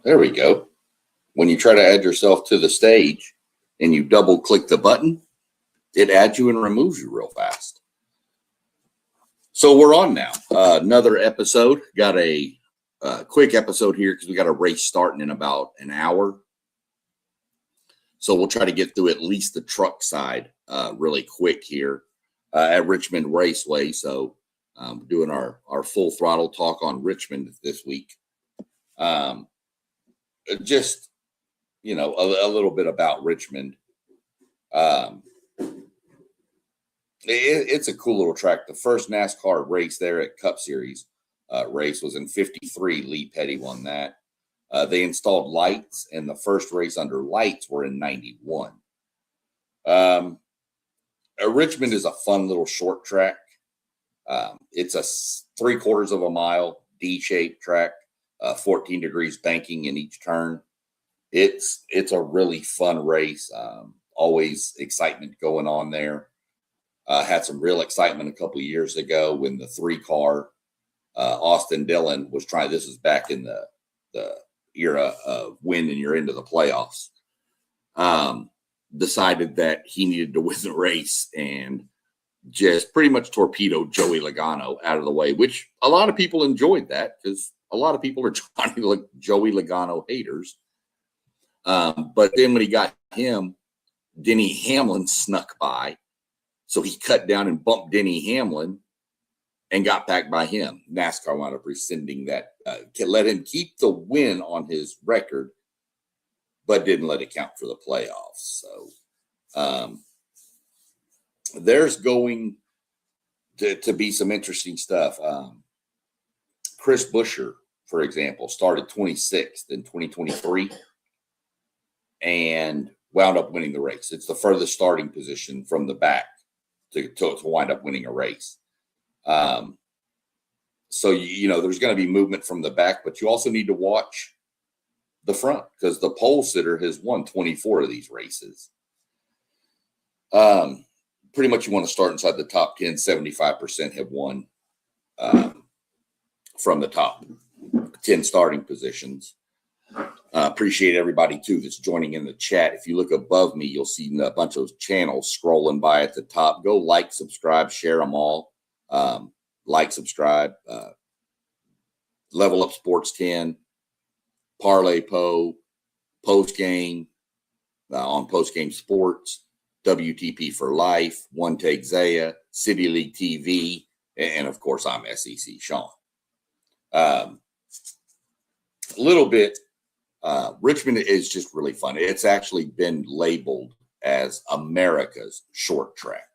There we go. When you try to add yourself to the stage and you double click the button, it adds you and removes you real fast. So we're on now. Another episode. Got a quick episode here because we got a race starting in about an hour. So we'll try to get through at least the truck side really quick here at Richmond Raceway. So doing our full throttle talk on Richmond this week. Just, you know, a little bit about Richmond. It's a cool little track. The first NASCAR race there at Cup Series race was in '53. Lee Petty won that. They installed lights, and the first race under lights were in '91. Richmond is a fun little short track. It's a 3/4 of a mile D-shaped track, 14 degrees banking in each turn. It's a really fun race. Always excitement going on there. Had some real excitement a couple of years ago when the 3-car Austin Dillon was trying. This is back in the era of winning you're into the playoffs. Decided that he needed to win the race and just pretty much torpedoed Joey Logano out of the way, which a lot of people enjoyed that because a lot of people are Joey Logano haters. But then when he got him, Denny Hamlin snuck by. So he cut down and bumped Denny Hamlin and got back by him. NASCAR wound up rescinding that, let him keep the win on his record, but didn't let it count for the playoffs. So there's going to be some interesting stuff. Chris Buescher, for example, started 26th in 2023 and wound up winning the race. It's the furthest starting position from the back to wind up winning a race. So, you know, there's going to be movement from the back, but you also need to watch the front because the pole sitter has won 24 of these races. Pretty much you want to start inside the top 10. 75% have won from the top 10 starting positions. Appreciate everybody, too, that's joining in the chat. If you look above me, you'll see a bunch of channels scrolling by at the top. Go like, subscribe, share them all. Like, subscribe. Level Up Sports 10, Parlay Po, Post Game on Post Game Sports, WTP for Life, One Take Zaya, City League TV, and of course, I'm SEC Sean. A little bit. Richmond is just really fun. It's actually been labeled as America's short track.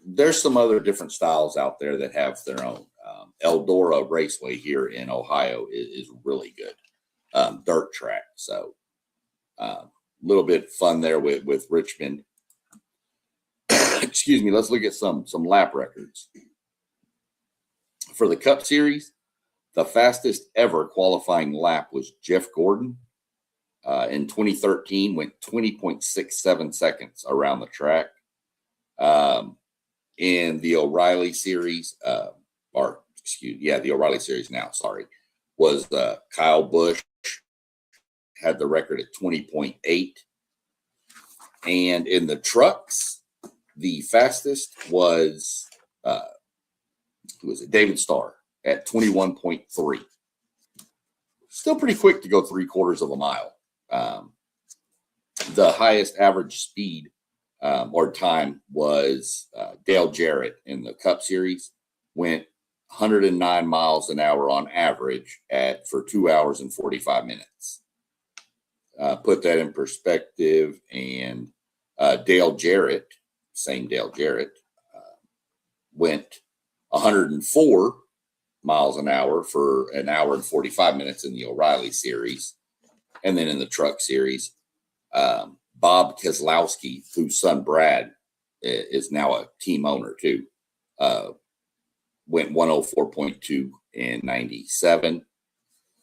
There's some other different styles out there that have their own. Eldora Raceway here in Ohio is really good. Dirt track. So a little bit fun there with Richmond. Excuse me. Let's look at some lap records. For the Cup Series, the fastest ever qualifying lap was Jeff Gordon. In 2013, went 20.67 seconds around the track. In the O'Reilly Series, the O'Reilly Series now, was Kyle Busch, had the record at 20.8. And in the trucks, the fastest was, David Starr at 21.3. Still pretty quick to go 3/4 of a mile. The highest average speed or time was Dale Jarrett in the Cup Series, went 109 miles an hour on average for 2 hours and 45 minutes. Put that in perspective, and Dale Jarrett, same Dale Jarrett, went 104 miles an hour for an hour and 45 minutes in the O'Reilly Series. And then in the Truck Series, Bob Keselowski, whose son Brad is now a team owner too, went 104.2 in 97.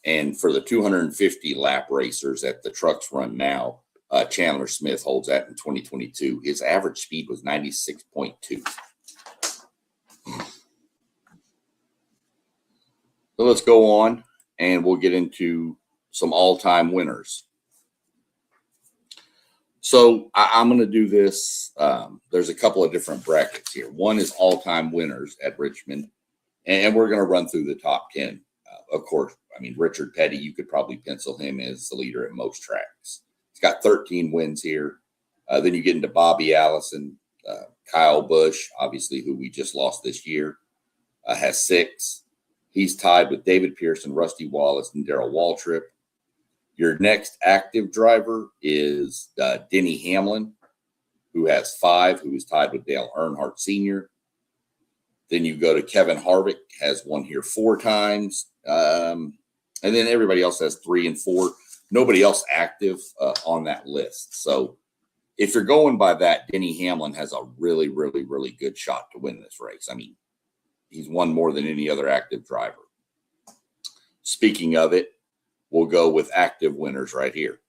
And for the 250 lap racers at the trucks run now, Chandler Smith holds that in 2022. His average speed was 96.2. So let's go on and we'll get into some all-time winners. So I'm going to do this. There's a couple of different brackets here. One is all-time winners at Richmond, and we're going to run through the top 10. Of course, I mean, Richard Petty, you could probably pencil him as the leader at most tracks. He's got 13 wins here. Then you get into Bobby Allison, Kyle Busch, obviously, who we just lost this year, has 6. He's tied with David Pearson, Rusty Wallace, and Darrell Waltrip. Your next active driver is Denny Hamlin, who has 5, who is tied with Dale Earnhardt Sr. Then you go to Kevin Harvick, has won here 4 times. And then everybody else has 3 and 4. Nobody else active on that list. So if you're going by that, Denny Hamlin has a really, really, really good shot to win this race. I mean, he's won more than any other active driver. Speaking of it, we'll go with active winners right here.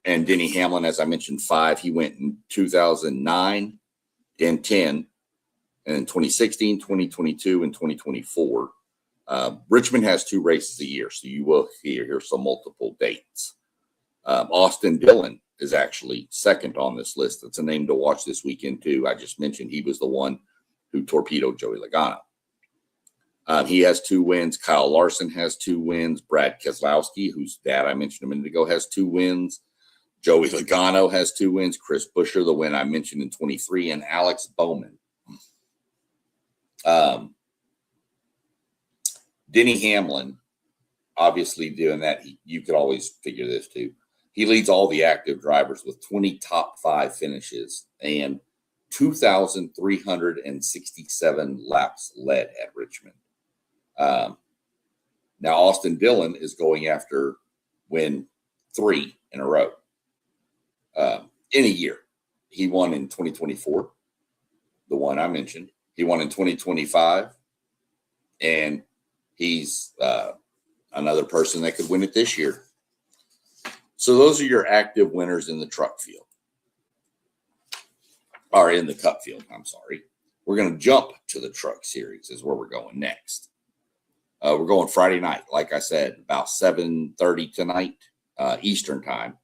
And Denny Hamlin, as I mentioned, 5. He went in 2009 and 10, and in 2016, 2022, and 2024. Richmond has 2 races a year, so you will hear some multiple dates. Austin Dillon is actually second on this list. That's a name to watch this weekend, too. I just mentioned he was the one who torpedoed Joey Logano. He has 2 wins. Kyle Larson has 2 wins. Brad Keselowski, whose dad I mentioned a minute ago, has 2 wins. Joey Logano has 2 wins. Chris Buescher, the win I mentioned in 23, and Alex Bowman. Denny Hamlin, obviously doing that, you could always figure this too. He leads all the active drivers with 20 top 5 finishes and 2,367 laps led at Richmond. Now, Austin Dillon is going after win 3 in a row in a year. He won in 2024, the one I mentioned. He won in 2025, and he's another person that could win it this year. So those are your active winners in the truck field, or in the Cup field, I'm sorry. We're going to jump to the Truck Series is where we're going next. We're going Friday night, like I said, about 7:30 tonight, Eastern time.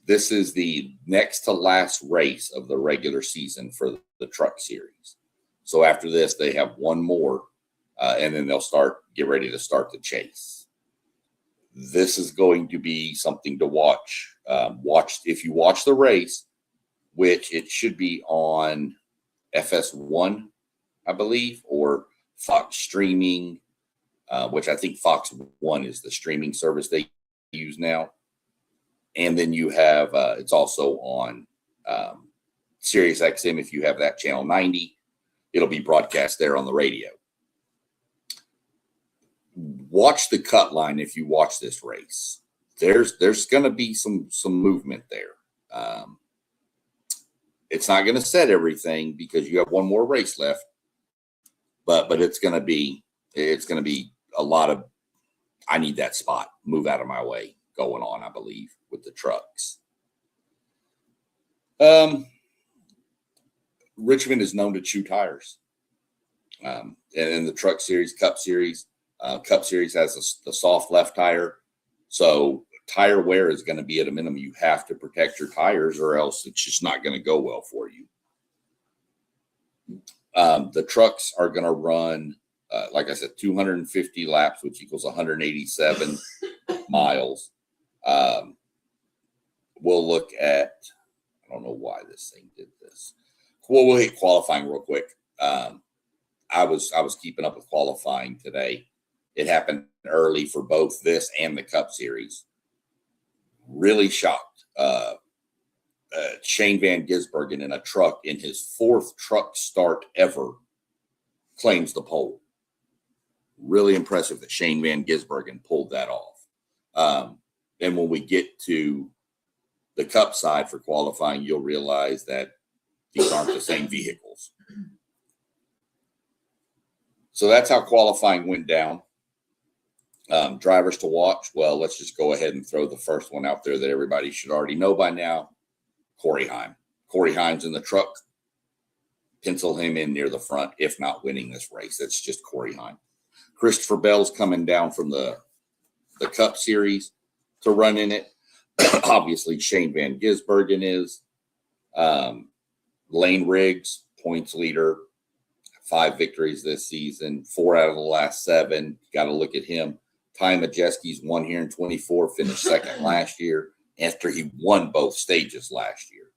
This is the next to last race of the regular season for the Truck Series. So after this, they have one more, and then they'll get ready to start the chase. This is going to be something to watch. If you watch the race, which it should be on FS1, I believe, or Fox Streaming, which I think Fox One is the streaming service they use now. And then you have, it's also on Sirius XM if you have that channel 90. It'll be broadcast there on the radio. Watch the cut line if you watch this race. There's going to be some movement there. It's not going to set everything because you have one more race left, but it's going to be a lot of I need that spot, move out of my way going on, I believe, with the trucks. Richmond is known to chew tires. And in the Truck Series, Cup Series has the soft left tire. So tire wear is going to be at a minimum. You have to protect your tires or else it's just not going to go well for you. The trucks are going to run, like I said, 250 laps, which equals 187 miles. We'll look at, I don't know why this thing did this. Well, we'll hit qualifying real quick. I was keeping up with qualifying today. It happened early for both this and the Cup Series. Really shocked. Shane Van Gisbergen in a truck in his 4th truck start ever claims the pole. Really impressive that Shane Van Gisbergen pulled that off. And when we get to the Cup side for qualifying, you'll realize that these aren't the same vehicles. So that's how qualifying went down. Drivers to watch. Well, let's just go ahead and throw the first one out there that everybody should already know by now. Corey Heim. Corey Heim's in the truck. Pencil him in near the front, if not winning this race. That's just Corey Heim. Christopher Bell's coming down from the the Cup Series to run in it. Obviously, Shane Van Gisbergen is. Lane Riggs, points leader, 5 victories this season, 4 out of the last 7. Got to look at him. Ty Majeski's won here in 24, finished second last year after he won both stages last year.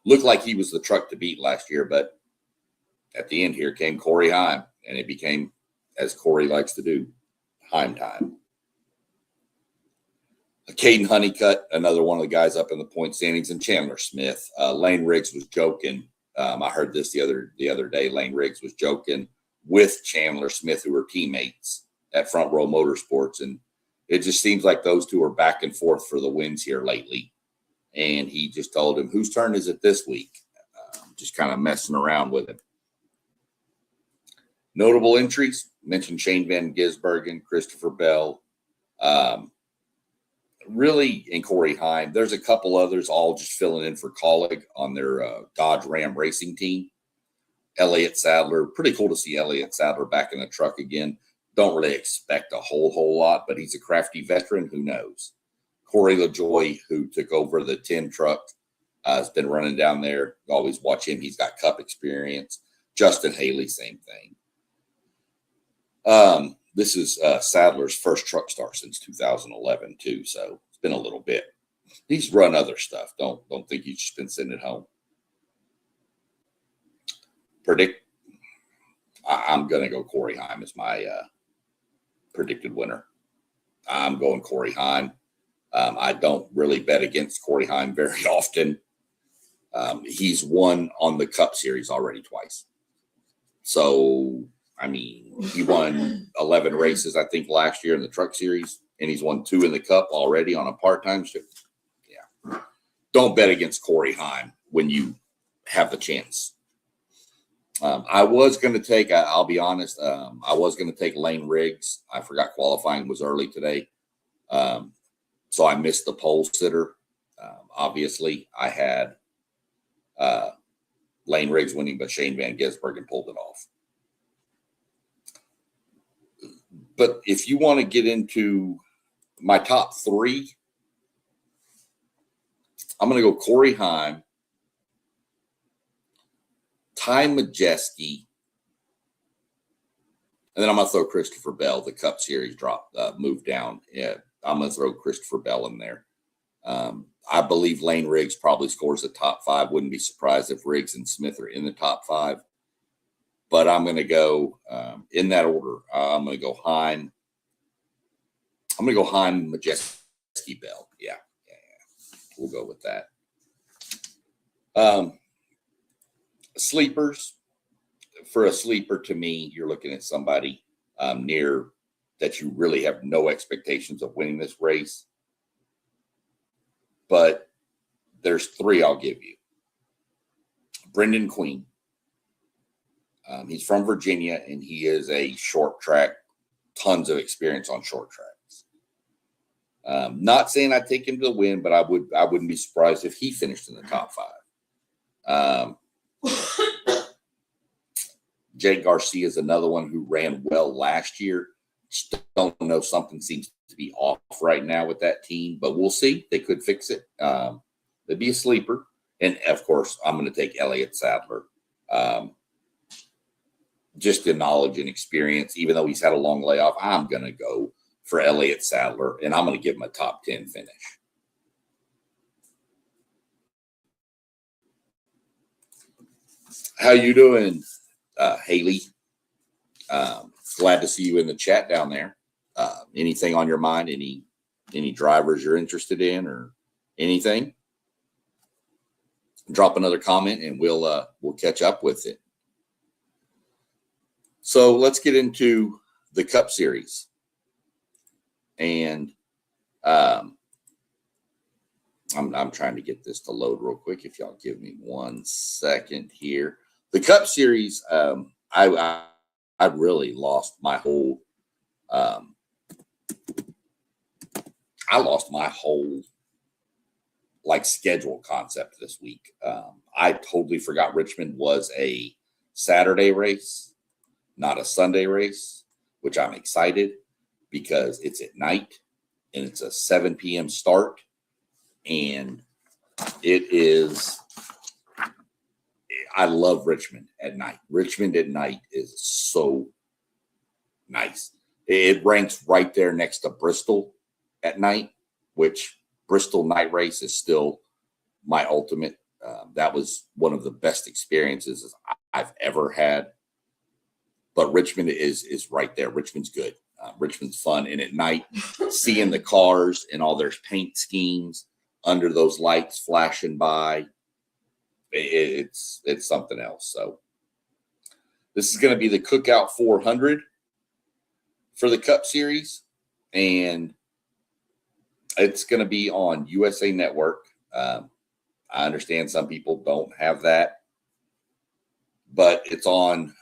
Looked like he was the truck to beat last year, but at the end here came Corey Heim, and it became, as Corey likes to do, Heim time. Caden Honeycutt, another one of the guys up in the point standings, and Chandler Smith. Lane Riggs was joking. I heard this the other day. Lane Riggs was joking with Chandler Smith, who were teammates at Front Row Motorsports, and it just seems like those two are back and forth for the wins here lately. And he just told him, whose turn is it this week? Just kind of messing around with him. Notable entries, mentioned Shane Van Gisbergen, Christopher Bell, really, and Corey Heim. There's a couple others all just filling in for Colleague on their Dodge Ram racing team. Elliott Sadler, pretty cool to see Elliott Sadler back in the truck again. Don't really expect a whole lot, but he's a crafty veteran. Who knows? Corey LaJoy, who took over the 10 truck, has been running down there. Always watch him. He's got Cup experience. Justin Haley, same thing. This is Sadler's first truck star since 2011 too, so it's been a little bit. He's run other stuff. Don't think he's just been sitting at home. I'm gonna go Corey Heim as my predicted winner. I'm going Corey Heim. I don't really bet against Corey Heim very often. He's won on the Cup Series already twice. So, I mean, he won 11 races, I think, last year in the Truck Series, and he's won 2 in the Cup already on a part-time shift. Yeah. Don't bet against Corey Heim when you have the chance. I was going to take, I'll be honest, I was going to take Lane Riggs. I forgot qualifying was early today. So I missed the pole sitter. Obviously, I had Lane Riggs winning, but Shane Van Gisbergen pulled it off. But if you want to get into my top 3, I'm going to go Corey Heim, Ty Majeski, and then I'm going to throw Christopher Bell. The Cup Series moved down. Yeah, I'm going to throw Christopher Bell in there. I believe Lane Riggs probably scores the top 5. Wouldn't be surprised if Riggs and Smith are in the top 5. But I'm going to go in that order. I'm going to go Heim. I'm going to go Heim, Majeski, Bell. Yeah. We'll go with that. Sleepers. For a sleeper, to me, you're looking at somebody near that you really have no expectations of winning this race. But there's 3 I'll give you. Brendan Queen. He's from Virginia, and he is a short track, tons of experience on short tracks. Not saying I'd take him to the win, but I wouldn't be surprised if he finished in the top 5. Jake Garcia is another one who ran well last year. Just don't know, something seems to be off right now with that team, but we'll see. They could fix it. They'd be a sleeper. And, of course, I'm going to take Elliott Sadler. Just the knowledge and experience, even though he's had a long layoff, I'm going to go for Elliott Sadler, and I'm going to give him a top 10 finish. How you doing, Haley? Glad to see you in the chat down there. Anything on your mind? Any drivers you're interested in or anything? Drop another comment, and we'll catch up with it. So let's get into the Cup Series. And I'm trying to get this to load real quick. If y'all give me 1 second here. The Cup Series, I really lost my whole schedule concept this week. I totally forgot Richmond was a Saturday race, not a Sunday race, which I'm excited because it's at night and it's a 7 p.m. start. And it is, I love Richmond at night. Richmond at night is so nice. It ranks right there next to Bristol at night, which Bristol night race is still my ultimate. That was one of the best experiences I've ever had. But Richmond is right there. Richmond's good. Richmond's fun. And at night, seeing the cars and all their paint schemes under those lights flashing by, it's something else. So this is going to be the Cookout 400 for the Cup Series, and it's going to be on USA Network. I understand some people don't have that, but it's on.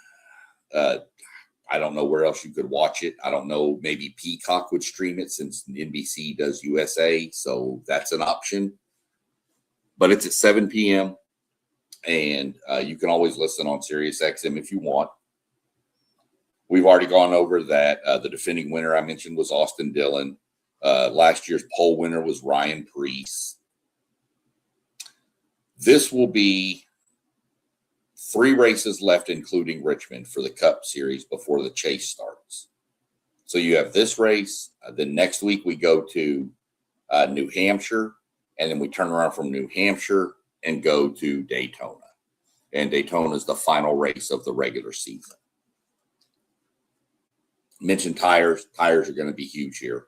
I don't know where else you could watch it. I don't know. Maybe Peacock would stream it since NBC does USA, so that's an option. But it's at 7 p.m. and you can always listen on Sirius XM if you want. We've already gone over that. The defending winner I mentioned was Austin Dillon. Last year's pole winner was Ryan Preece. This will be 3 races left, including Richmond, for the Cup Series before the chase starts. So you have this race. Then next week we go to New Hampshire, and then we turn around from New Hampshire and go to Daytona. And Daytona is the final race of the regular season. Mentioned tires. Tires are going to be huge here.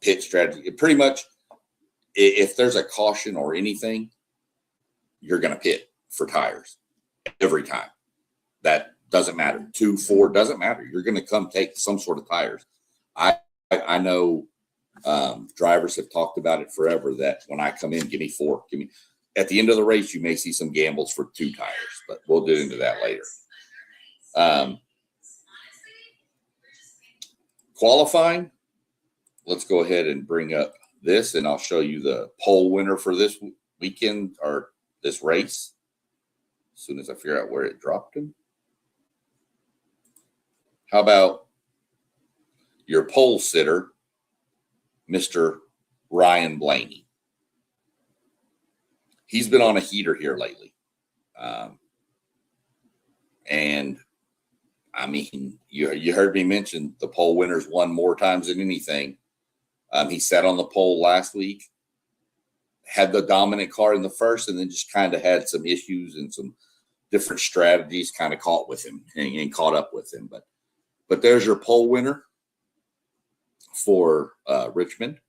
Pit strategy. Pretty much, if there's a caution or anything, you're going to pit for tires every time. That doesn't matter. 2, 4 doesn't matter. You're going to come take some sort of tires. I know drivers have talked about it forever that when I come in, give me 4. Give me. At the end of the race, you may see some gambles for 2 tires, but we'll get into that later. Qualifying. Let's go ahead and bring up this, and I'll show you the pole winner for this weekend or this race as soon as I figure out where it dropped him. How about your pole sitter, Mr. Ryan Blaney? He's been on a heater here lately. And I mean, you heard me mention the pole winners won more times than anything. He sat on the pole last week, had the dominant car in the first, and then just kind of had some issues and some different strategies kind of caught with him and caught up with him. But there's your pole winner for Richmond.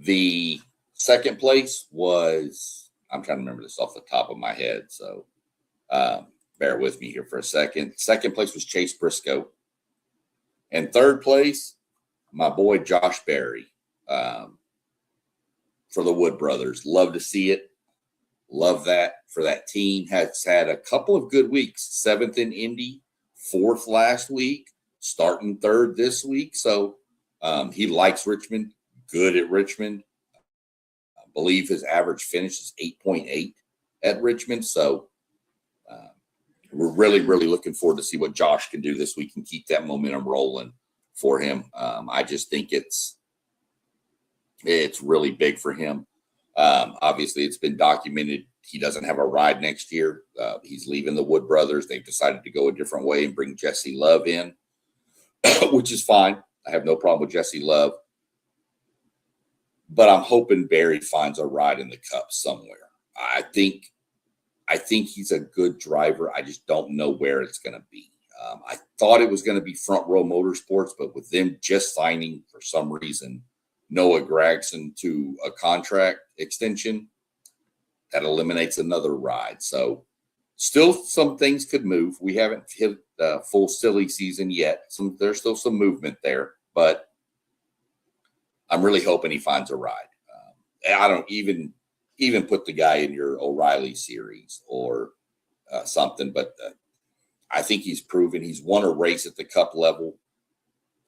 The second place was, I'm trying to remember this off the top of my head, so bear with me here for a second. Second place was Chase Briscoe. And third place, my boy Josh Berry for the Wood Brothers. Love to see it. Love that for that team. Has had a couple of good weeks. 7th in Indy, 4th last week, starting 3rd this week. So he likes Richmond, good at Richmond. I believe his average finish is 8.8 at Richmond. So we're really, really looking forward to see what Josh can do this week and keep that momentum rolling for him. I just think it's really big for him. Obviously, it's been documented he doesn't have a ride next year. He's leaving the Wood Brothers. They've decided to go a different way and bring Jesse Love in, which is fine. I have no problem with Jesse Love. But I'm hoping Barry finds a ride in the Cup somewhere. I think he's a good driver. I just don't know where it's going to be. I thought it was going to be Front Row Motorsports, but with them just signing for some reason Noah Gragson to a contract extension, that eliminates another ride. So still some things could move. We haven't hit the full silly season yet. There's still some movement there, but I'm really hoping he finds a ride. I don't even put the guy in your O'Reilly series or something, but I think he's proven he's won a race at the Cup level.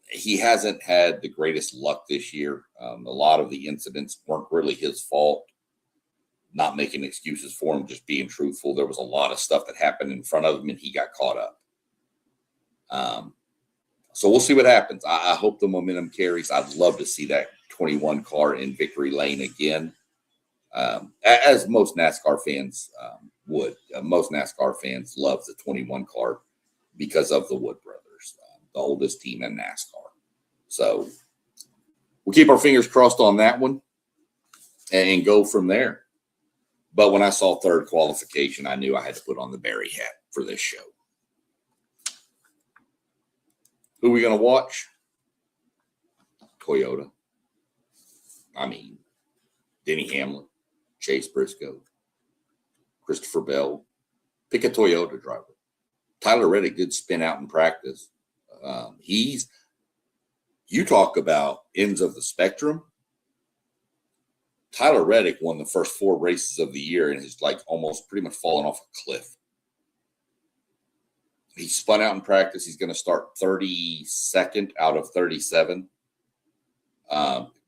He hasn't had the greatest luck this year. A lot of the incidents weren't really his fault. Not making excuses for him, just being truthful. There was a lot of stuff that happened in front of him, and he got caught up. So we'll see what happens. I hope the momentum carries. I'd love to see that 21 car in victory lane again, as most NASCAR fans would. Most NASCAR fans love the 21 car because of the Wood brothers, the oldest team in NASCAR. So we'll keep our fingers crossed on that one and go from there. But when I saw third qualification, I knew I had to put on the Barry hat for this show. Who are we going to watch? Toyota. I mean, Denny Hamlin, Chase Briscoe, Christopher Bell. Pick a Toyota driver. Tyler Reddick did spin out in practice. You talk about ends of the spectrum. Tyler Reddick won the first 4 races of the year and is like almost pretty much fallen off a cliff. He spun out in practice. He's going to start 32nd out of 37.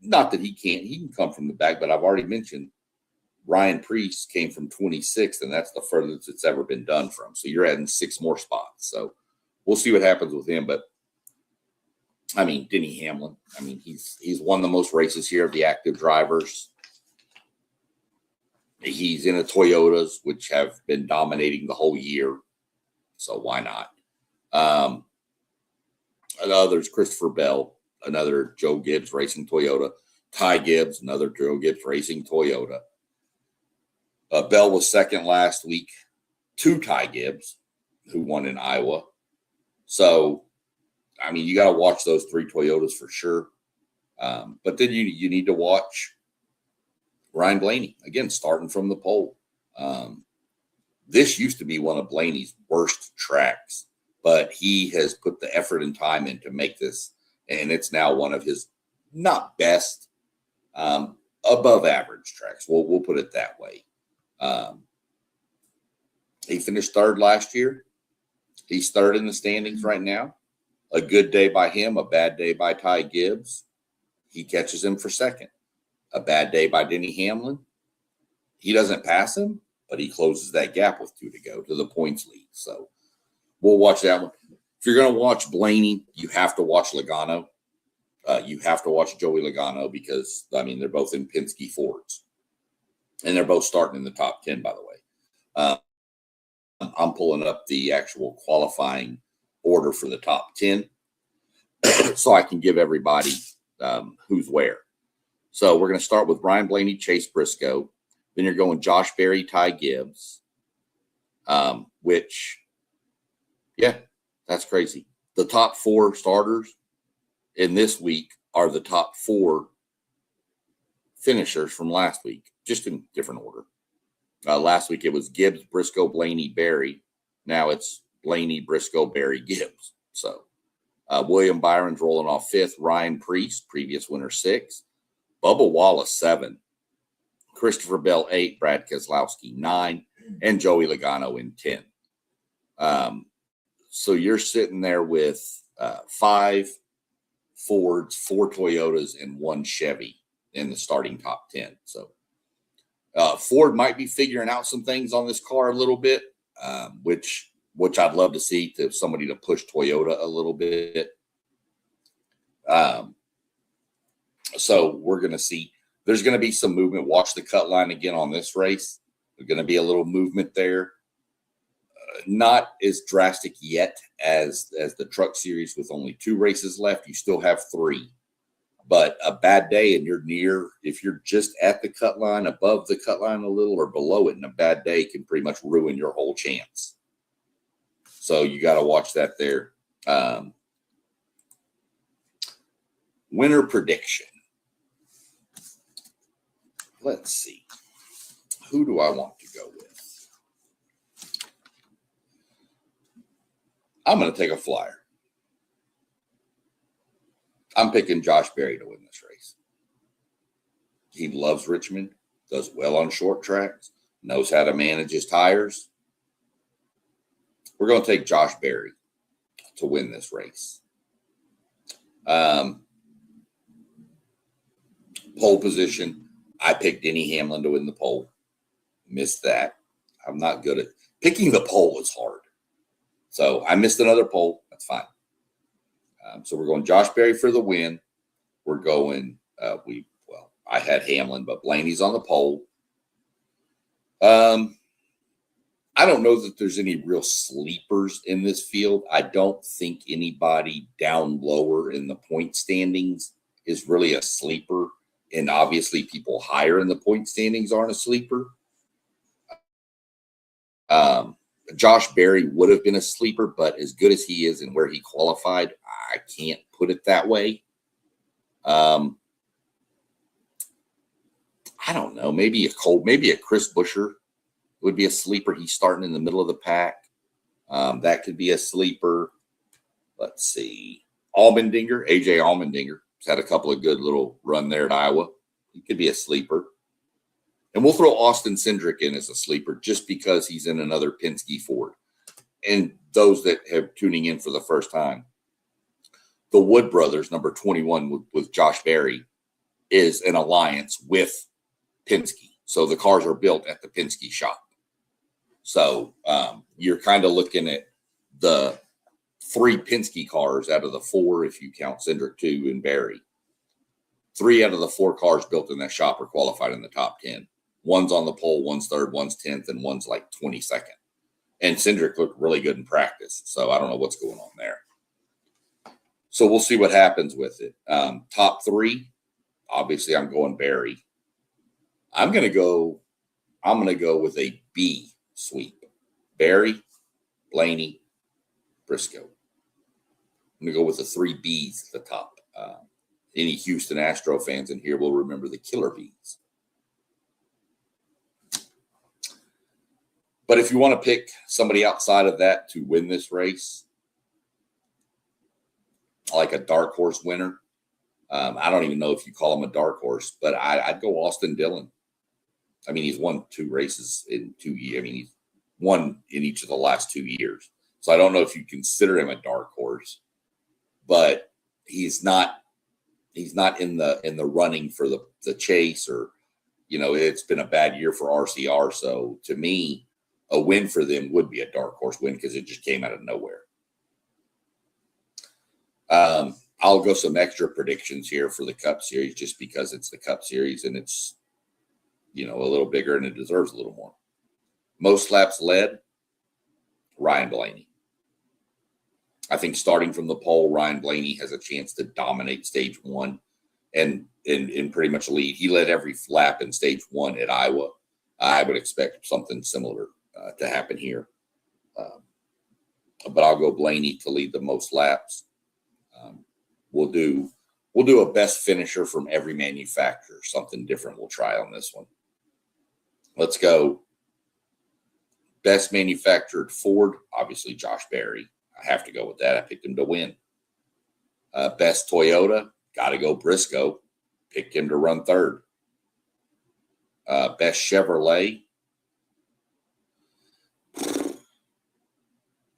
Not that he can come from the back, but I've already mentioned Ryan Preece came from 26th, and that's the furthest it's ever been done from. So you're adding 6 more spots. So we'll see what happens with him. But I mean, Denny Hamlin, I mean, he's won the most races here of the active drivers. He's in a Toyotas, which have been dominating the whole year. So why not? Others, Christopher Bell, another Joe Gibbs Racing Toyota. Ty Gibbs, another Joe Gibbs Racing Toyota. Bell was second last week to Ty Gibbs, who won in Iowa. So, I mean, you got to watch those 3 Toyotas for sure. But then you need to watch Ryan Blaney, again, starting from the pole. This used to be one of Blaney's worst tracks, but he has put the effort and time in to make this, and it's now one of his not best, above average tracks. We'll put it that way. He finished 3rd last year. He's 3rd in the standings right now. A good day by him, a bad day by Ty Gibbs. He catches him for 2nd. A bad day by Denny Hamlin. He doesn't pass him, but he closes that gap with 2 to go to the points lead. So we'll watch that one. If you're going to watch Blaney, you have to watch Logano. You have to watch Joey Logano because, I mean, they're both in Penske Fords. And they're both starting in the top 10, by the way. I'm pulling up the actual qualifying order for the top 10 so I can give everybody who's where. So we're going to start with Ryan Blaney, Chase Briscoe. Then you're going Josh Berry, Ty Gibbs, which, yeah, that's crazy. The top 4 starters in this week are the top 4 finishers from last week, just in different order. Last week it was Gibbs, Briscoe, Blaney, Berry. Now it's Blaney, Briscoe, Berry, Gibbs. So William Byron's rolling off 5th. Ryan Preece, previous winner, 6th. Bubba Wallace, 7. Christopher Bell, 8. Brad Keselowski, 9. And Joey Logano in 10. So you're sitting there with 5 Fords, 4 Toyotas, and 1 Chevy in the starting top 10. So Ford might be figuring out some things on this car a little bit, which I'd love to see, to somebody to push Toyota a little bit. So we're going to see. There's going to be some movement. Watch the cut line again on this race. There's going to be a little movement there. Not as drastic yet as the Truck Series with only 2 races left. You still have 3. But a bad day and you're near, if you're just at the cut line, above the cut line a little, or below it, and a bad day can pretty much ruin your whole chance. So you got to watch that there. Winner prediction. Let's see. Who do I want to go with? I'm going to take a flyer. I'm picking Josh Berry to win this race. He loves Richmond, does well on short tracks, knows how to manage his tires. We're going to take Josh Berry to win this race. Pole position. I picked Denny Hamlin to win the pole. Missed that. I'm not good at picking the pole is hard. So I missed another pole. That's fine. So we're going Josh Berry for the win. We're going, I had Hamlin, but Blaney's on the pole. I don't know that there's any real sleepers in this field. I don't think anybody down lower in the point standings is really a sleeper. And obviously people higher in the point standings aren't a sleeper. Josh Berry would have been a sleeper, but as good as he is and where he qualified, I can't put it that way. I don't know. Maybe a Chris Buescher would be a sleeper. He's starting in the middle of the pack. That could be a sleeper. Let's see. AJ Allmendinger has had a couple of good little run there at Iowa. He could be a sleeper. And we'll throw Austin Cindric in as a sleeper just because he's in another Penske Ford. And those that have tuning in for the first time, the Wood brothers, number 21 with Josh Berry, is an alliance with Penske. So the cars are built at the Penske shop. So you're kind of looking at the 3 Penske cars out of the 4, if you count Cindric 2 and Berry. 3 out of the 4 cars built in that shop are qualified in the top 10. One's on the pole, one's 3rd, one's 10th, and one's like 22nd. And Cindric looked really good in practice. So I don't know what's going on there. So we'll see what happens with it. Top 3, obviously I'm going Berry. I'm going to go with a B sweep. Berry, Blaney, Briscoe. I'm going to go with the 3 Bs at the top. Any Houston Astro fans in here will remember the Killer Bees. But if you want to pick somebody outside of that to win this race, like a dark horse winner, I don't even know if you call him a dark horse, but I'd go Austin Dillon. I mean, he's won 2 races in 2 years. I mean, he's won in each of the last 2 years. So I don't know if you consider him a dark horse, but he's not in the running for the chase, or, it's been a bad year for RCR. So to me, a win for them would be a dark horse win because it just came out of nowhere. I'll go some extra predictions here for the Cup Series just because it's the Cup Series and it's, a little bigger and it deserves a little more. Most laps led, Ryan Blaney. I think starting from the pole, Ryan Blaney has a chance to dominate stage 1 and pretty much lead. He led every lap in stage 1 at Iowa. I would expect something similar to happen here. But I'll go Blaney to lead the most laps. We'll do a best finisher from every manufacturer. Something different we'll try on this one. Let's go best manufactured Ford, obviously Josh Berry. I have to go with that. I picked him to win. Best Toyota, got to go Briscoe. Picked him to run 3rd. Best Chevrolet,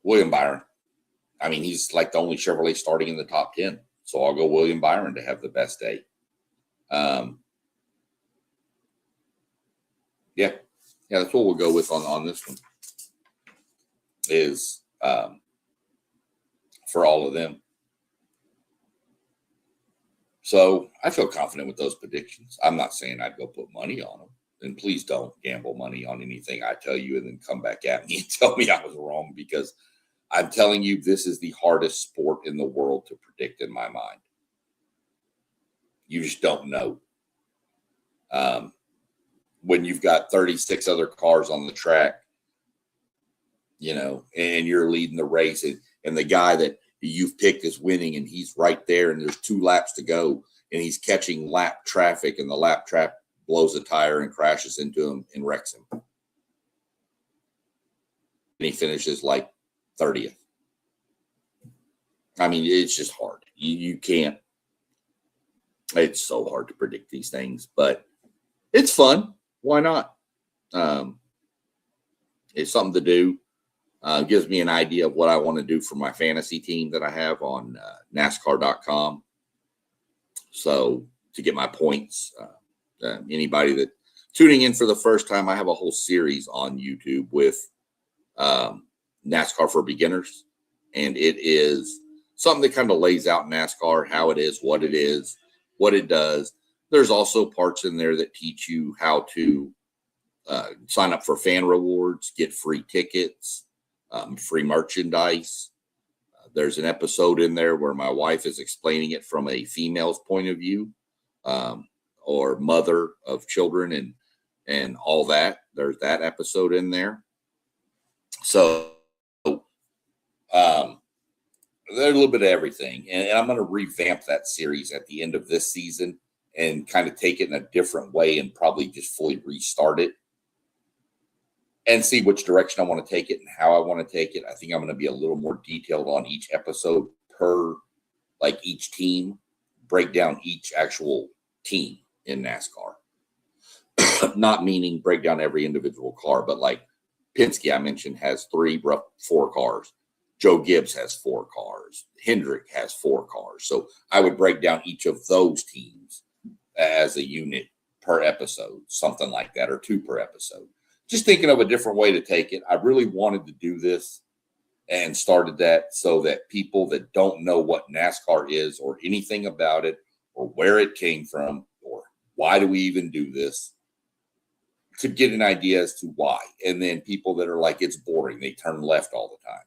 William Byron. I mean, he's like the only Chevrolet starting in the top 10. So I'll go William Byron to have the best day. Yeah, that's what we'll go with on this one. Is for all of them. So I feel confident with those predictions. I'm not saying I'd go put money on them. And please don't gamble money on anything I tell you and then come back at me and tell me I was wrong, because I'm telling you, this is the hardest sport in the world to predict in my mind. You just don't know. When you've got 36 other cars on the track, and you're leading the race, and the guy that you've picked is winning and he's right there and there's 2 laps to go and he's catching lap traffic and the lap trap blows a tire and crashes into him and wrecks him. And he finishes like 30th. I mean, it's just hard. You can't. It's so hard to predict these things, but it's fun. Why not? It's something to do. Gives me an idea of what I want to do for my fantasy team that I have on NASCAR.com. So to get my points, anybody that tuning in for the first time, I have a whole series on YouTube with NASCAR for beginners. And it is something that kind of lays out NASCAR, how it is, what it does. There's also parts in there that teach you how to sign up for fan rewards, get free tickets, free merchandise. There's an episode in there where my wife is explaining it from a female's point of view, or mother of children and all that. There's that episode in there. So there's a little bit of everything. And I'm going to revamp that series at the end of this season and kind of take it in a different way and probably just fully restart it and see which direction I want to take it and how I want to take it. I think I'm going to be a little more detailed on each episode per, like, each team, break down each actual team in NASCAR. Not meaning break down every individual car, but like Penske, I mentioned, has 4 cars. Joe Gibbs has 4 cars. Hendrick has 4 cars. So I would break down each of those teams as a unit per episode, something like that, or 2 per episode. Just thinking of a different way to take it. I really wanted to do this and started that so that people that don't know what NASCAR is or anything about it or where it came from or why do we even do this could get an idea as to why. And then people that are like, it's boring, they turn left all the time.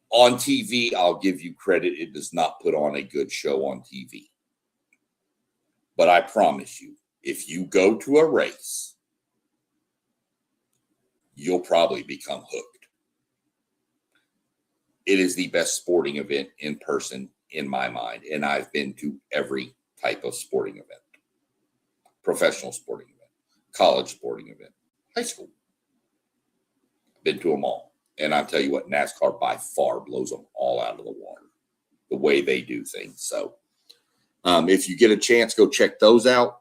On TV, I'll give you credit, it does not put on a good show on TV. But I promise you, if you go to a race, you'll probably become hooked. It is the best sporting event in person in my mind. And I've been to every type of sporting event. Professional sporting event, college sporting event, high school. I've been to them all. And I'll tell you what, NASCAR by far blows them all out of the water, the way they do things. So if you get a chance, go check those out.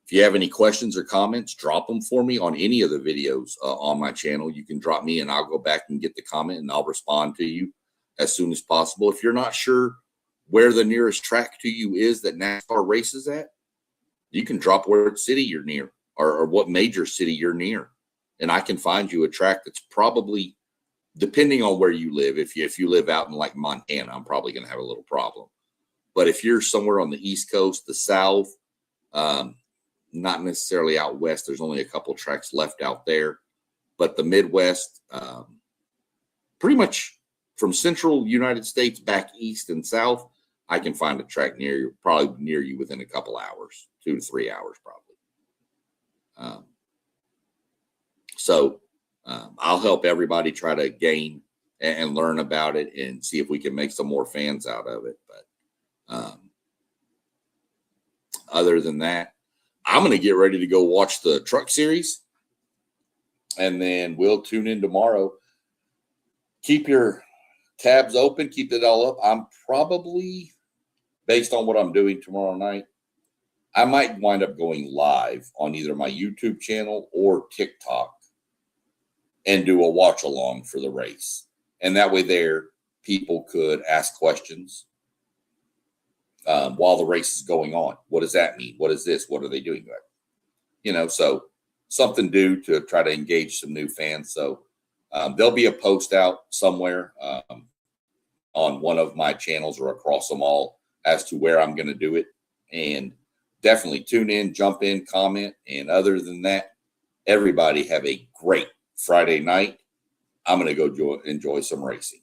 If you have any questions or comments, drop them for me on any of the videos on my channel. You can drop me and I'll go back and get the comment and I'll respond to you as soon as possible. If you're not sure where the nearest track to you is that NASCAR races at, you can drop where city you're near or what major city you're near. And I can find you a track that's probably, depending on where you live, if you live out in like Montana, I'm probably going to have a little problem. But if you're somewhere on the East Coast, the South, not necessarily out west, there's only a couple tracks left out there. But the Midwest, pretty much from central United States back east and south, I can find a track near you, probably near you within a couple hours, 2 to 3 hours probably. So I'll help everybody try to gain and learn about it and see if we can make some more fans out of it. But other than that, I'm going to get ready to go watch the truck series. And then we'll tune in tomorrow. Keep your tabs open. Keep it all up. I'm probably, based on what I'm doing tomorrow night, I might wind up going live on either my YouTube channel or TikTok and do a watch along for the race. And that way there, people could ask questions while the race is going on. What does that mean? What is this? What are they doing? So something new to try to engage some new fans. So there'll be a post out somewhere on one of my channels or across them all as to where I'm going to do it. And definitely tune in, jump in, comment. And other than that, everybody have a great Friday night. I'm going to go enjoy some racing.